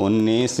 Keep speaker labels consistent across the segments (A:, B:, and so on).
A: 19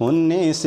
A: 19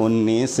A: 19